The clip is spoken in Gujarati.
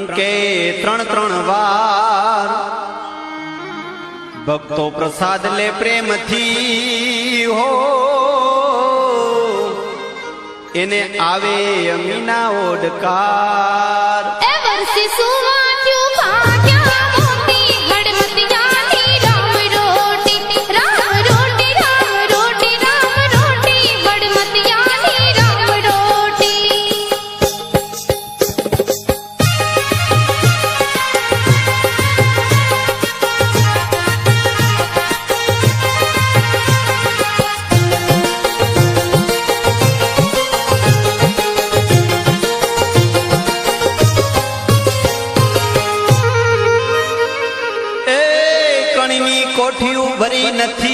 ટ્રંકે 3 વાર ભક્તો પ્રસાદ લે પ્રેમથી હો એને આવે અમીના ઓડકાર એ વર્ષે સુવાટ્યું ભાગ્યા મોતી ગણમતિયાની રામ રોટી રામ રોટી રામ રોટી રામ રોટી ગણમતિયાની રામ રોટી કોઠિયું ભરી નથી